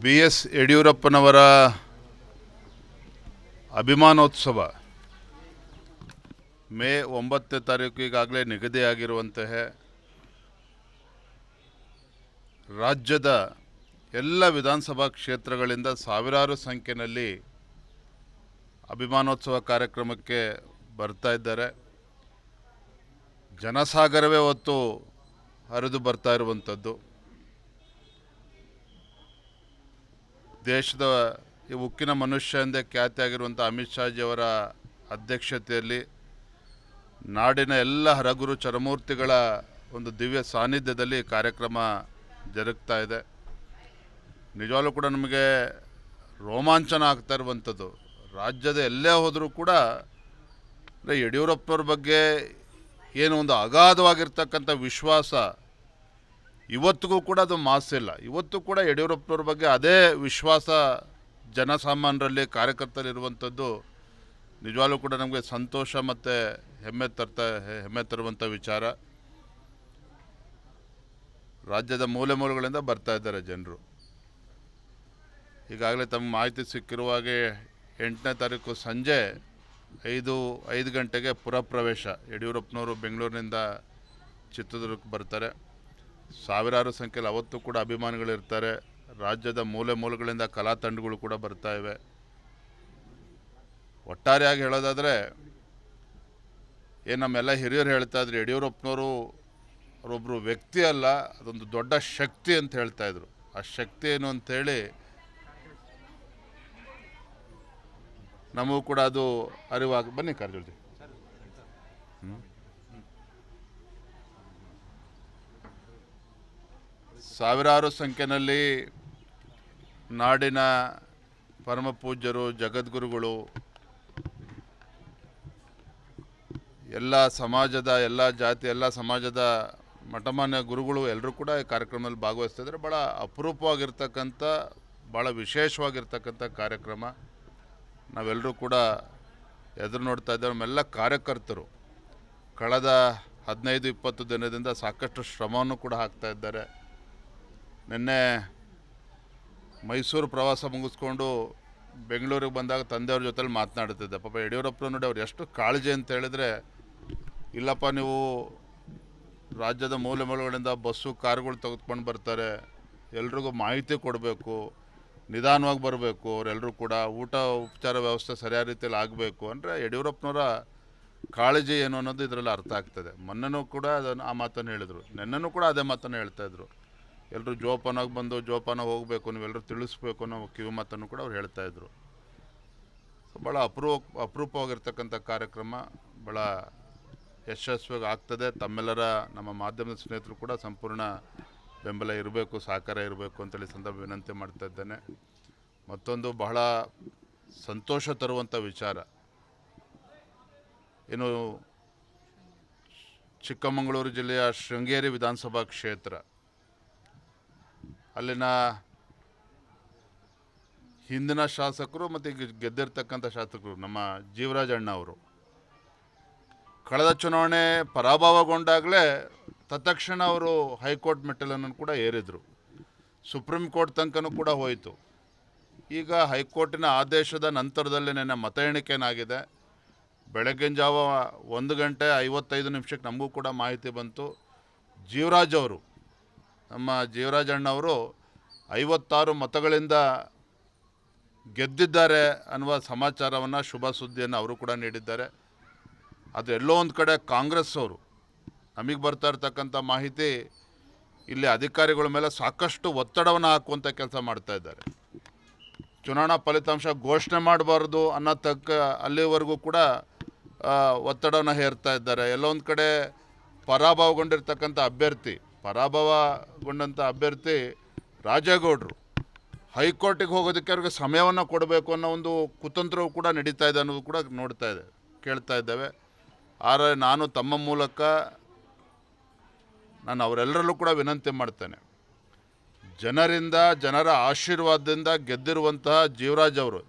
BS ಯಡಿಯೂರಪ್ಪನವರ ಅಭಿಮಾನೋತ್ಸವ ಮೇ 9ನೇ ತಾರೀಕು ಈಗಾಗಲೇ ನಿಗದಿಯಾಗಿರುವಂತಹ ರಾಜ್ಯದ ಎಲ್ಲ ವಿಧಾನಸಭಾ ಕ್ಷೇತ್ರಗಳಿಂದ ಸಾವಿರಾರು ಸಂಖ್ಯೆಯಲ್ಲಿ ಅಭಿಮಾನೋತ್ಸವ ಕಾರ್ಯಕ್ರಮಕ್ಕೆ ಬರ್ತಾ ಇದ್ದಾರೆ. ಜನಸಾಗರವೇ ಹೊತ್ತು ಹರಿದು ಬರ್ತಾ ಇರುವಂಥದ್ದು. ದೇಶದ ಈ ಉಕ್ಕಿನ ಮನುಷ್ಯ ಎಂದೇ ಖ್ಯಾತಿಯಾಗಿರುವಂಥ ಅಮಿತ್ ಶಾಜಿಯವರ ಅಧ್ಯಕ್ಷತೆಯಲ್ಲಿ ನಾಡಿನ ಎಲ್ಲ ಹರಗುರು ಚರಮೂರ್ತಿಗಳ ಒಂದು ದಿವ್ಯ ಸಾನ್ನಿಧ್ಯದಲ್ಲಿ ಕಾರ್ಯಕ್ರಮ ಜರುಗ್ತಾ ಇದೆ. ನಿಜವಾಗ್ಲೂ ಕೂಡ ನಮಗೆ ರೋಮಾಂಚನ ಆಗ್ತಾ ಇರುವಂಥದ್ದು. ರಾಜ್ಯದ ಎಲ್ಲೇ ಹೋದರೂ ಕೂಡ ಯಡಿಯೂರಪ್ಪನವ್ರ ಬಗ್ಗೆ ಏನು ಒಂದು ಅಗಾಧವಾಗಿರ್ತಕ್ಕಂಥ ವಿಶ್ವಾಸ ಇವತ್ತಿಗೂ ಕೂಡ ಅದು ಮಾಸಿಲ್ಲ. ಇವತ್ತು ಕೂಡ ಯಡಿಯೂರಪ್ಪನವ್ರ ಬಗ್ಗೆ ಅದೇ ವಿಶ್ವಾಸ ಜನಸಾಮಾನ್ಯರಲ್ಲಿ ಕಾರ್ಯಕರ್ತರಿರುವಂಥದ್ದು ನಿಜವಾಗ್ಲೂ ಕೂಡ ನಮಗೆ ಸಂತೋಷ ಮತ್ತು ಹೆಮ್ಮೆ ತರುವಂಥ ವಿಚಾರ. ರಾಜ್ಯದ ಮೂಲೆ ಮೂಲೆಗಳಿಂದ ಬರ್ತಾ ಇದ್ದಾರೆ ಜನರು. ಈಗಾಗಲೇ ತಮ್ಮ ಮಾಹಿತಿ ಸಿಕ್ಕಿರುವಾಗೆ 8ನೇ ತಾರೀಕು ಸಂಜೆ 5 ಗಂಟೆಗೆ ಪುರಪ್ರವೇಶ. ಯಡಿಯೂರಪ್ಪನವರು ಬೆಂಗಳೂರಿನಿಂದ ಚಿತ್ರದುರ್ಗಕ್ಕೆ ಬರ್ತಾರೆ. ಸಾವಿರಾರು ಸಂಖ್ಯೆಯಲ್ಲಿ ಅವತ್ತು ಕೂಡ ಅಭಿಮಾನಿಗಳಿರ್ತಾರೆ. ರಾಜ್ಯದ ಮೂಲೆ ಮೂಲೆಗಳಿಂದ ಕಲಾ ತಂಡಗಳು ಕೂಡ ಬರ್ತಾ ಇವೆ. ಒಟ್ಟಾರೆಯಾಗಿ ಹೇಳೋದಾದರೆ ಏನು ನಮ್ಮೆಲ್ಲ ಹಿರಿಯರು ಹೇಳ್ತಾ ಇದ್ರು, ಯಡಿಯೂರಪ್ಪನವರು ಅವರೊಬ್ಬರು ವ್ಯಕ್ತಿ ಅಲ್ಲ, ಅದೊಂದು ದೊಡ್ಡ ಶಕ್ತಿ ಅಂತ ಹೇಳ್ತಾಯಿದ್ರು. ಆ ಶಕ್ತಿ ಏನು ಅಂಥೇಳಿ ನಮಗೂ ಕೂಡ ಅದು ಅರಿವಾಗಿ ಬನ್ನಿ ಕಾರಜೋಳಜಿ. ಸಾವಿರಾರು ಸಂಖ್ಯೆಯಲ್ಲಿ ನಾಡಿನ ಪರಮ ಪೂಜ್ಯರು, ಜಗದ್ಗುರುಗಳು, ಎಲ್ಲ ಸಮಾಜದ, ಎಲ್ಲ ಜಾತಿ, ಎಲ್ಲ ಸಮಾಜದ ಮಠಮಾನ್ಯ ಗುರುಗಳು ಎಲ್ಲರೂ ಕೂಡ ಈ ಕಾರ್ಯಕ್ರಮದಲ್ಲಿ ಭಾಗವಹಿಸ್ತಿದ್ದಾರೆ. ಭಾಳ ಅಪರೂಪವಾಗಿರ್ತಕ್ಕಂಥ, ಭಾಳ ವಿಶೇಷವಾಗಿರ್ತಕ್ಕಂಥ ಕಾರ್ಯಕ್ರಮ. ನಾವೆಲ್ಲರೂ ಕೂಡ ಎದುರು ನೋಡ್ತಾ ಇದ್ದೇವೆ. ನಮ್ಮೆಲ್ಲ ಕಾರ್ಯಕರ್ತರು ಕಳೆದ 15-20 ದಿನದಿಂದ ಸಾಕಷ್ಟು ಶ್ರಮವನ್ನು ಕೂಡ ಹಾಕ್ತಾ ಇದ್ದಾರೆ. ನಿನ್ನೆ ಮೈಸೂರು ಪ್ರವಾಸ ಮುಗಿಸ್ಕೊಂಡು ಬೆಂಗಳೂರಿಗೆ ಬಂದಾಗ ತಂದೆಯವ್ರ ಜೊತೆಲಿ ಮಾತನಾಡ್ತಿದ್ದೆ. ಪಾಪ ಯಡಿಯೂರಪ್ಪರು ನೋಡಿ ಅವ್ರು ಎಷ್ಟು ಕಾಳಜಿ ಅಂತ ಹೇಳಿದರೆ, ಇಲ್ಲಪ್ಪ ನೀವು ರಾಜ್ಯದ ಮೂಲೆ ಮೂಲೆಗಳಿಂದ ಬಸ್ಸು ಕಾರುಗಳು ತೆಗೆದುಕೊಂಡು ಬರ್ತಾರೆ, ಎಲ್ರಿಗೂ ಮಾಹಿತಿ ಕೊಡಬೇಕು, ನಿಧಾನವಾಗಿ ಬರಬೇಕು, ಅವರೆಲ್ಲರೂ ಕೂಡ ಊಟ ಉಪಚಾರ ವ್ಯವಸ್ಥೆ ಸರಿಯಾದ ರೀತಿಯಲ್ಲಿ ಆಗಬೇಕು ಅಂದರೆ ಯಡಿಯೂರಪ್ಪನವರ ಕಾಳಜಿ ಏನು ಅನ್ನೋದು ಇದರಲ್ಲಿ ಅರ್ಥ ಆಗ್ತದೆ. ಮೊನ್ನೆನೂ ಕೂಡ ಆ ಮಾತನ್ನು ಹೇಳಿದರು, ನಿನ್ನೆನೂ ಕೂಡ ಅದೇ ಮಾತನ್ನು ಹೇಳ್ತಾಯಿದ್ರು. ಎಲ್ಲರೂ ಜೋಪಾನಾಗಿ ಬಂದು ಜೋಪಾನ ಹೋಗಬೇಕು, ನೀವೆಲ್ಲರೂ ತಿಳಿಸ್ಬೇಕು ಅನ್ನೋ ಕಿವಿ ಮಾತನ್ನು ಕೂಡ ಅವ್ರು ಹೇಳ್ತಾಯಿದ್ರು. ಭಾಳ ಅಪರೂಪವಾಗಿರ್ತಕ್ಕಂಥ ಕಾರ್ಯಕ್ರಮ, ಭಾಳ ಯಶಸ್ವಿಯಾಗಿ ಆಗ್ತದೆ. ತಮ್ಮೆಲ್ಲರ, ನಮ್ಮ ಮಾಧ್ಯಮದ ಸ್ನೇಹಿತರು ಕೂಡ ಸಂಪೂರ್ಣ ಬೆಂಬಲ ಇರಬೇಕು, ಸಹಕಾರ ಇರಬೇಕು ಅಂತೇಳಿ ಸಂದರ್ಭ ವಿನಂತಿ ಮಾಡ್ತಾ ಇದ್ದೇನೆ. ಮತ್ತೊಂದು ಬಹಳ ಸಂತೋಷ ತರುವಂಥ ವಿಚಾರ, ಏನು ಚಿಕ್ಕಮಗಳೂರು ಜಿಲ್ಲೆಯ ಶೃಂಗೇರಿ ವಿಧಾನಸಭಾ ಕ್ಷೇತ್ರ, ಅಲ್ಲಿನ ಹಿಂದಿನ ಶಾಸಕರು ಮತ್ತು ಈಗ ಗೆದ್ದಿರ್ತಕ್ಕಂಥ ಶಾಸಕರು ನಮ್ಮ ಜೀವರಾಜ್ ಅಣ್ಣ ಅವರು ಕಳೆದ ಚುನಾವಣೆ ಪರಾಭವಗೊಂಡಾಗಲೇ ತತ್ಕ್ಷಣ ಅವರು ಹೈಕೋರ್ಟ್ ಮೆಟ್ಟಲನ್ನು ಕೂಡ ಏರಿದರು. ಸುಪ್ರೀಂ ಕೋರ್ಟ್ ತನಕನೂ ಕೂಡ ಹೋಯಿತು. ಈಗ ಹೈಕೋರ್ಟಿನ ಆದೇಶದ ನಂತರದಲ್ಲಿ ನೆನ್ನೆ ಮತ ಎಣಿಕೆನಾಗಿದೆ. ಬೆಳಗ್ಗಿನ ಜಾವ 1 ಗಂಟೆ 55 ನಿಮಿಷಕ್ಕೆ ನಮಗೂ ಕೂಡ ಮಾಹಿತಿ ಬಂತು. ಜೀವರಾಜ್ ಅವರು, ನಮ್ಮ ಜೀವರಾಜ್ ಅಣ್ಣವರು 56 ಮತಗಳಿಂದ ಗೆದ್ದಿದ್ದಾರೆ ಅನ್ನುವ ಸಮಾಚಾರವನ್ನು, ಶುಭ ಸುದ್ದಿಯನ್ನು ಅವರು ಕೂಡ ನೀಡಿದ್ದಾರೆ. ಅದು ಎಲ್ಲೋ ಒಂದು ಕಡೆ ಕಾಂಗ್ರೆಸ್ ಅವರು, ನಮಗೆ ಬರ್ತಾ ಇರ್ತಕ್ಕಂಥ ಮಾಹಿತಿ, ಇಲ್ಲಿ ಅಧಿಕಾರಿಗಳ ಮೇಲೆ ಸಾಕಷ್ಟು ಒತ್ತಡವನ್ನು ಹಾಕುವಂಥ ಕೆಲಸ ಮಾಡ್ತಾ ಇದ್ದಾರೆ. ಚುನಾವಣಾ ಫಲಿತಾಂಶ ಘೋಷಣೆ ಮಾಡಬಾರ್ದು ಅನ್ನೋ ಅಲ್ಲಿವರೆಗೂ ಕೂಡ ಒತ್ತಡವನ್ನು ಹೇರ್ತಾ ಇದ್ದಾರೆ. ಎಲ್ಲೋ ಒಂದು ಕಡೆ ಪರಾಭವಗೊಂಡಂಥ ಅಭ್ಯರ್ಥಿ ರಾಜೇಗೌಡರು ಹೈಕೋರ್ಟಿಗೆ ಹೋಗೋದಕ್ಕೆ ಅವ್ರಿಗೆ ಸಮಯವನ್ನು ಕೊಡಬೇಕು ಅನ್ನೋ ಒಂದು ಕುತಂತ್ರವು ಕೂಡ ನಡೀತಾ ಇದೆ ಅನ್ನೋದು ಕೂಡ ಕೇಳ್ತಾ ಇದ್ದೇವೆ. ಆದರೆ ನಾನು ತಮ್ಮ ಮೂಲಕ ಅವರೆಲ್ಲರಲ್ಲೂ ಕೂಡ ವಿನಂತಿ ಮಾಡ್ತೇನೆ, ಜನರ ಆಶೀರ್ವಾದದಿಂದ ಗೆದ್ದಿರುವಂತಹ ಜೀವರಾಜ್ ಅವರು,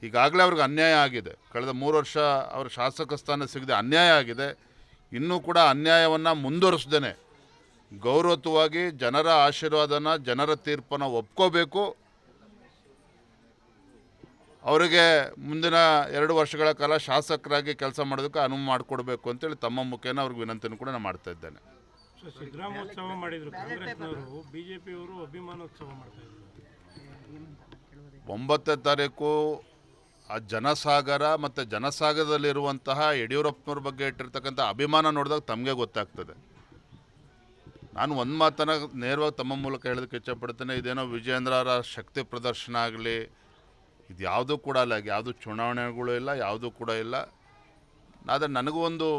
ಈಗಾಗಲೇ ಅವ್ರಿಗೆ ಅನ್ಯಾಯ ಆಗಿದೆ. ಕಳೆದ 3 ವರ್ಷ ಅವರ ಶಾಸಕ ಸ್ಥಾನ ಸಿಗದೆ ಅನ್ಯಾಯ ಆಗಿದೆ. ಇನ್ನೂ ಕೂಡ ಅನ್ಯಾಯವನ್ನು ಮುಂದುವರಿಸ್ದೇನೆ ಗೌರವಯುತವಾಗಿ ಜನರ ಆಶೀರ್ವಾದನ ಜನರ ತೀರ್ಪನ್ನು ಒಪ್ಕೋಬೇಕು. ಅವರಿಗೆ ಮುಂದಿನ 2 ವರ್ಷಗಳ ಕಾಲ ಶಾಸಕರಾಗಿ ಕೆಲಸ ಮಾಡೋದಕ್ಕೆ ಅನುವು ಮಾಡಿಕೊಡ್ಬೇಕು ಅಂತೇಳಿ ತಮ್ಮ ಮುಖೇನ ಅವ್ರಿಗೆ ವಿನಂತಿಯನ್ನು ಕೂಡ ನಾನು ಮಾಡ್ತಾ ಇದ್ದೇನೆ. ಸಿದ್ದರಾಮೋತ್ಸವ ಮಾಡಿದ್ರು ಕಾಂಗ್ರೆಸ್ನವರು, ಬಿಜೆಪಿಯವರು ಅಭಿಮಾನೋತ್ಸವ ಮಾಡ್ತಾ ಇದ್ದಾರೆ. 9ನೇ ತಾರೀಕು ಆ ಜನಸಾಗರ ಮತ್ತು ಜನಸಾಗರದಲ್ಲಿರುವಂತಹ ಯಡಿಯೂರಪ್ಪನವ್ರ ಬಗ್ಗೆ ಇಟ್ಟಿರ್ತಕ್ಕಂಥ ಅಭಿಮಾನ ನೋಡಿದಾಗ ತಮಗೆ ಗೊತ್ತಾಗ್ತದೆ. ನಾನು ಒಂದು ಮಾತನ್ನು ನೇರವಾಗಿ ತಮ್ಮ ಮೂಲಕ ಹೇಳೋದಕ್ಕೆ ಇಷ್ಟಪಡ್ತೇನೆ. ಇದೇನೋ ವಿಜೇಂದ್ರರ ಶಕ್ತಿ ಪ್ರದರ್ಶನ ಆಗಲಿ, ಇದು ಯಾವುದೂ ಕೂಡ ಅಲ್ಲ, ಯಾವುದು ಚುನಾವಣೆಗಳು ಇಲ್ಲ, ಯಾವುದೂ ಕೂಡ ಇಲ್ಲ. ಆದರೆ ನನಗೂ ಒಂದು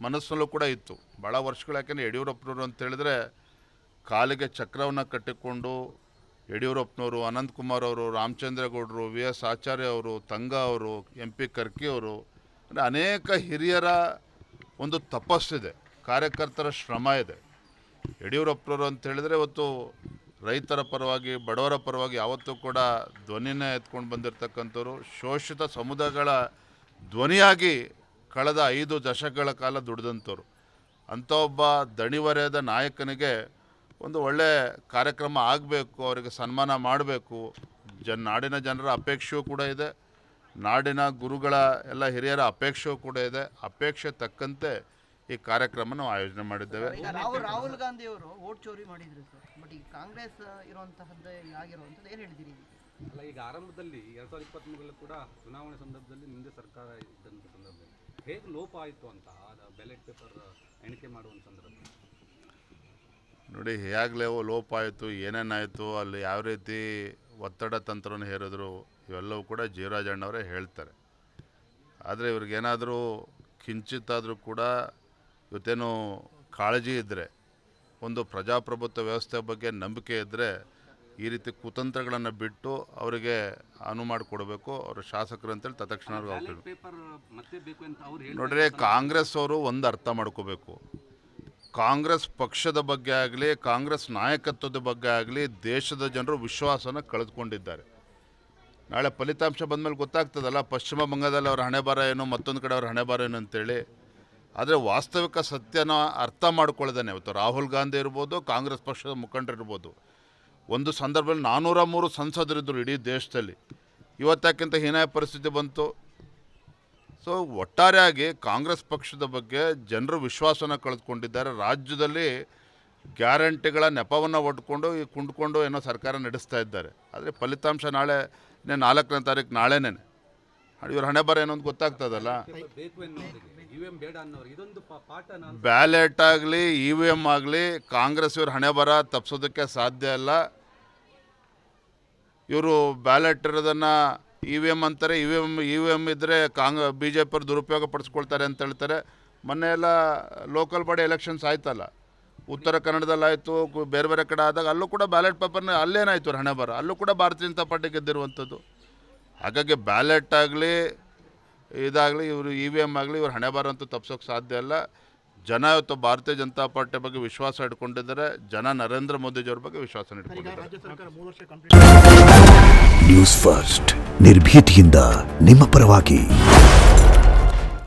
ಮನಸ್ಸಲ್ಲೂ ಕೂಡ ಇತ್ತು ಭಾಳ ವರ್ಷಗಳು. ಯಾಕೆಂದರೆ ಯಡಿಯೂರಪ್ಪನವರು ಅಂತೇಳಿದ್ರೆ ಕಾಲಿಗೆ ಚಕ್ರವನ್ನು ಕಟ್ಟಿಕೊಂಡು ಯಡಿಯೂರಪ್ಪನವರು, ಅನಂತಕುಮಾರ್ ಅವರು, ರಾಮಚಂದ್ರೇಗೌಡರು, VS ಆಚಾರ್ಯ ಅವರು, ತಂಗ ಅವರು, MP ಕರ್ಕಿ ಅವರು, ಅಂದರೆ ಅನೇಕ ಹಿರಿಯರ ಒಂದು ತಪಸ್ಸಿದೆ, ಕಾರ್ಯಕರ್ತರ ಶ್ರಮ ಇದೆ. ಯಡಿಯೂರಪ್ಪನವರು ಅಂತೇಳಿದರೆ ಇವತ್ತು ರೈತರ ಪರವಾಗಿ, ಬಡವರ ಪರವಾಗಿ ಯಾವತ್ತೂ ಕೂಡ ಧ್ವನಿನೇ ಎತ್ಕೊಂಡು ಬಂದಿರತಕ್ಕಂಥವ್ರು, ಶೋಷಿತ ಸಮುದಾಯಗಳ ಧ್ವನಿಯಾಗಿ ಕಳೆದ 5 ದಶಕಗಳ ಕಾಲ ದುಡಿದಂಥವ್ರು. ಅಂಥ ಒಬ್ಬ ದಣಿವರೆಯದ ನಾಯಕನಿಗೆ ಒಂದು ಒಳ್ಳೆಯ ಕಾರ್ಯಕ್ರಮ ಆಗಬೇಕು, ಅವರಿಗೆ ಸನ್ಮಾನ ಮಾಡಬೇಕು. ನಾಡಿನ ಜನರ ಅಪೇಕ್ಷೆಯೂ ಕೂಡ ಇದೆ, ನಾಡಿನ ಗುರುಗಳ ಎಲ್ಲ ಹಿರಿಯರ ಅಪೇಕ್ಷೆಯೂ ಕೂಡ ಇದೆ. ಅಪೇಕ್ಷೆ ತಕ್ಕಂತೆ ಈ ಕಾರ್ಯಕ್ರಮ ನಾವು ಆಯೋಜನೆ ಮಾಡಿದ್ದೇವೆ. ರಾಹುಲ್ ಗಾಂಧಿ ಅವರು ವೋಟ್ ಚೋರಿ ಮಾಡಿದ್ರು ಸರ್, ಬಟ್ ಈಗ ಕಾಂಗ್ರೆಸ್ ಇರುವಂತಹದ್ದು ಆಗಿರುವಂಥದ್ದು ಏನು ಹೇಳಿದ್ದೀರಿ? ಅಲ್ಲ, ಈಗ ಆರಂಭದಲ್ಲಿ 2023 ಕೂಡ ಚುನಾವಣೆ ಸಂದರ್ಭದಲ್ಲಿ ನಿಮ್ಮದೇ ಸರ್ಕಾರ ಇದ್ದಂಥ ಸಂದರ್ಭದಲ್ಲಿ ಹೇಗೆ ಲೋಪ ಆಯಿತು ಅಂತ ಬ್ಯಾಲೆಟ್ ಪೇಪರ್ ಎಣಿಕೆ ಮಾಡುವಂಥ ಸಂದರ್ಭದಲ್ಲಿ ನೋಡಿ, ಹೇಗಲೇ ಲೋಪ ಆಯಿತು, ಏನೇನಾಯಿತು, ಅಲ್ಲಿ ಯಾವ ರೀತಿ ಒತ್ತಡ ತಂತ್ರನ ಹೇರಿದ್ರು, ಇವೆಲ್ಲವೂ ಕೂಡ ಜೀವರಾಜಣ್ಣವರೇ ಹೇಳ್ತಾರೆ. ಆದರೆ ಇವ್ರಿಗೇನಾದರೂ ಕಿಂಚಿತ್ತಾದರೂ ಕೂಡ ಇವತ್ತೇನು ಕಾಳಜಿ ಇದ್ದರೆ, ಒಂದು ಪ್ರಜಾಪ್ರಭುತ್ವ ವ್ಯವಸ್ಥೆ ಬಗ್ಗೆ ನಂಬಿಕೆ ಇದ್ದರೆ ಈ ರೀತಿ ಕುತಂತ್ರಗಳನ್ನು ಬಿಟ್ಟು ಅವರಿಗೆ ಅನುವು ಮಾಡಿಕೊಡ್ಬೇಕು. ಅವರು ಶಾಸಕರು ಅಂತೇಳಿ ತತ್ಕ್ಷಣ ನೋಡ್ರಿ, ಕಾಂಗ್ರೆಸ್ ಅವರು ಒಂದು ಅರ್ಥ ಮಾಡ್ಕೋಬೇಕು. ಕಾಂಗ್ರೆಸ್ ಪಕ್ಷದ ಬಗ್ಗೆ ಆಗಲಿ, ಕಾಂಗ್ರೆಸ್ ನಾಯಕತ್ವದ ಬಗ್ಗೆ ಆಗಲಿ ದೇಶದ ಜನರು ವಿಶ್ವಾಸನ ಕಳೆದುಕೊಂಡಿದ್ದಾರೆ. ನಾಳೆ ಫಲಿತಾಂಶ ಬಂದಮೇಲೆ ಗೊತ್ತಾಗ್ತದಲ್ಲ, ಪಶ್ಚಿಮ ಬಂಗಾಳದಲ್ಲಿ ಅವ್ರ ಹಣೆಬಾರ ಏನು, ಮತ್ತೊಂದು ಕಡೆ ಅವ್ರ ಹಣೆಬಾರ ಏನು ಅಂತೇಳಿ. ಆದರೆ ವಾಸ್ತವಿಕ ಸತ್ಯನ ಅರ್ಥ ಮಾಡ್ಕೊಳ್ಳೋದೇನೆ ಇವತ್ತು ರಾಹುಲ್ ಗಾಂಧಿ ಇರ್ಬೋದು, ಕಾಂಗ್ರೆಸ್ ಪಕ್ಷದ ಮುಖಂಡರಿರ್ಬೋದು. ಒಂದು ಸಂದರ್ಭದಲ್ಲಿ 403 ಸಂಸದರಿದ್ದರು ಇಡೀ ದೇಶದಲ್ಲಿ. ಇವತ್ತಕ್ಕಿಂತ ಹೀನಾಯ ಪರಿಸ್ಥಿತಿ ಬಂತು. ಸೊ ಒಟ್ಟಾರೆಯಾಗಿ ಕಾಂಗ್ರೆಸ್ ಪಕ್ಷದ ಬಗ್ಗೆ ಜನರು ವಿಶ್ವಾಸನ ಕಳೆದುಕೊಂಡಿದ್ದಾರೆ. ರಾಜ್ಯದಲ್ಲಿ ಗ್ಯಾರಂಟಿಗಳ ನೆಪವನ್ನು ಒಡ್ಕೊಂಡು ಕುಂಡ್ಕೊಂಡು ಏನೋ ಸರ್ಕಾರ ನಡೆಸ್ತಾ ಇದ್ದಾರೆ. ಆದರೆ ಫಲಿತಾಂಶ ನಾಳೆ 4ನೇ ತಾರೀಕು ನಾಳೆನೇ ಇವ್ರ ಹಣೆಬರ ಏನೋ ಅಂತ ಗೊತ್ತಾಗ್ತದಲ್ಲ. ಬ್ಯಾಲೆಟ್ ಆಗಲಿ EVM ಆಗಲಿ ಕಾಂಗ್ರೆಸ್ ಇವ್ರ ಹಣೆಬರ ತಪ್ಪಿಸೋದಕ್ಕೆ ಸಾಧ್ಯ ಇಲ್ಲ. ಇವರು ಬ್ಯಾಲೆಟ್ ಇರೋದನ್ನು EVM ಅಂತಾರೆ, EVM ಇದ್ದರೆ BJP ಅವ್ರು ದುರುಪಯೋಗ ಪಡಿಸ್ಕೊಳ್ತಾರೆ ಅಂತ ಹೇಳ್ತಾರೆ. ಮೊನ್ನೆ ಎಲ್ಲ ಲೋಕಲ್ ಬಾಡಿ ಎಲೆಕ್ಷನ್ಸ್ ಆಯ್ತಲ್ಲ, ಉತ್ತರ ಕನ್ನಡದಲ್ಲಾಯಿತು, ಬೇರೆ ಬೇರೆ ಕಡೆ ಆದಾಗ ಅಲ್ಲೂ ಕೂಡ ಬ್ಯಾಲೆಟ್ ಪೇಪರ್ನ ಅಲ್ಲೇನಾಯಿತು ಅವ್ರ ಹಣೆಬರ, ಅಲ್ಲೂ ಕೂಡ ಭಾರತೀಯ ಜನತಾ ಪಾರ್ಟಿ ಗೆದ್ದಿರುವಂಥದ್ದು. ಹಾಗಾಗಿ ಬ್ಯಾಲೆಟ್ ಆಗಲಿ ಇದಾಗಲಿ ಇವರು EVM ಆಗಲಿ ಇವ್ರ ಹಣೆಬರ ಅಂತೂ ತಪ್ಪಿಸೋಕೆ ಸಾಧ್ಯ ಇಲ್ಲ. ಜನ ಇವತ್ತು ಭಾರತೀಯ ಜನತಾ ಪಾರ್ಟಿ ಬಗ್ಗೆ ವಿಶ್ವಾಸ ಇಟ್ಕೊಂಡಿದ್ದಾರೆ. ಜನ ನರೇಂದ್ರ ಮೋದಿಜಿಯವ್ರ ಬಗ್ಗೆ ವಿಶ್ವಾಸ ಇಟ್ಕೊಂಡಿದ್ದಾರೆ. ನ್ಯೂಸ್ ಫಸ್ಟ್ ನಿರ್ಭೀತಿಯಿಂದ ನಿಮ್ಮ ಪರವಾಗಿ.